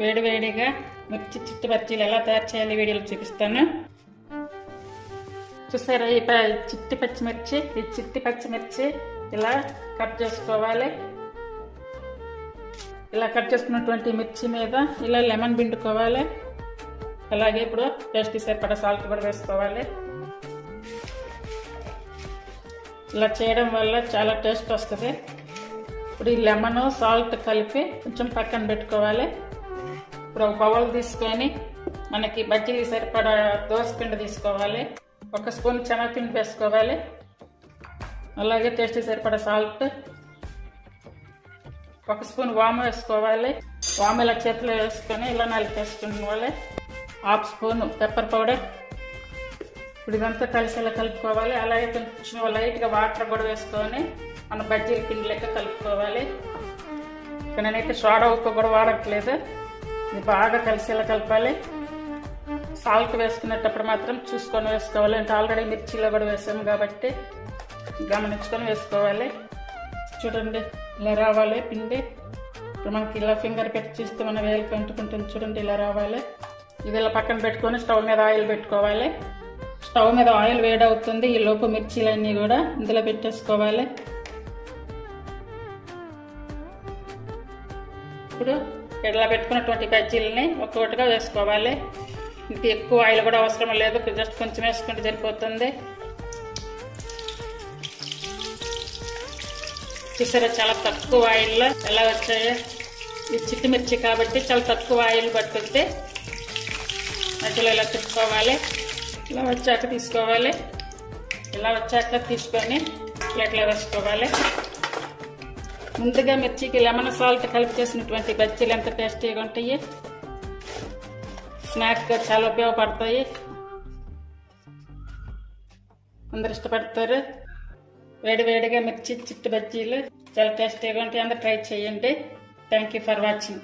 వేడివేడిగా మిర్చి చిట్టి బజ్జీలు ఎలా తయారు చేయాలి వీడియోలో చూపిస్తాను. చూసారా ఈ చిట్టి పచ్చిమిర్చి ఇలా కట్ చేసుకోవాలి. ఇలా కట్ చేసుకున్నటువంటి మిర్చి మీద ఇలా లెమన్ పిండుకోవాలి. అలాగే ఇప్పుడు టేస్ట్ సరిపడా సాల్ట్ కూడా వేసుకోవాలి. ఇలా చేయడం వల్ల చాలా టేస్ట్ వస్తుంది. ఇప్పుడు ఈ లెమన్ సాల్ట్ కలిపి కొంచెం పక్కన పెట్టుకోవాలి. ఇప్పుడు ఒక బౌల్ తీసుకొని మనకి బజ్జీలు సరిపడా దోసపిండి తీసుకోవాలి. 1 స్పూన్ శనగపిండి వేసుకోవాలి. అలాగే టేస్ట్ సరిపడా సాల్ట్, 1 స్పూన్ వాము వేసుకోవాలి. వాము ఇలా చేతిలో వేసుకొని ఇలా నలిపేసుకోవాలి. 1/2 స్పూన్ పెప్పర్ పౌడర్. ఇప్పుడు ఇదంతా కలిసి ఇలా కలుపుకోవాలి. అలాగే కొంచెం లైట్గా వాటర్ కూడా వేసుకొని మన బజ్జీల పిండి లెక్క కలుపుకోవాలి. ఇక్కడ నేనైతే సోడా ఉప్పు కూడా వాడట్లేదు. ఇది బాగా కలిసి ఇలా కలపాలి. సాల్ట్ వేసుకునేటప్పుడు మాత్రం చూసుకొని వేసుకోవాలి. అంటే ఆల్రెడీ మిర్చిలో కూడా వేసాము కాబట్టి గమనించుకొని వేసుకోవాలి. చూడండి ఇలా రావాలి పిండి. ఇప్పుడు మనకి ఇలా ఫింగర్ పెట్టి చూస్తే మన వేలుకి అంటుకుంటుంది. చూడండి ఇలా రావాలి. ఇది ఇలా పక్కన పెట్టుకొని స్టవ్ మీద ఆయిల్ పెట్టుకోవాలి. స్టవ్ మీద ఆయిల్ వేడవుతుంది. ఈ లోపు మిర్చీలన్నీ కూడా ఇందులో పెట్టేసుకోవాలి. ఇప్పుడు ఇలా పెట్టుకున్నటువంటి బజ్జీలని ఒక్కొక్కటిగా వేసుకోవాలి. ఇంక ఎక్కువ ఆయిల్ కూడా అవసరం లేదు. జస్ట్ కొంచెం వేసుకుంటే సరిపోతుంది. చూసారా చాలా తక్కువ ఆయిల్లో ఎలా వచ్చాయో. ఇది చిట్టి మిర్చి కాబట్టి చాలా తక్కువ ఆయిల్ పట్టుకుంటే మధ్యలో ఇలా తిప్పుకోవాలి. ఇలా వచ్చాక తీసుకోవాలి. ఇలా వచ్చాక తీసుకొని ప్లేట్లో వేసుకోవాలి. ముందుగా మిర్చికి లెమన్ సాల్ట్ కలిపి చేసినటువంటి బజ్జీలు ఎంత టేస్టీగా ఉంటాయి. స్నాక్గా చాలా ఉపయోగపడతాయి. అందరు ఇష్టపడతారు. వేడివేడిగా మిర్చి చిట్టి బజ్జీలు చాలా టేస్టీగా ఉంటాయి. అందరు ట్రై చేయండి. Thank you for watching.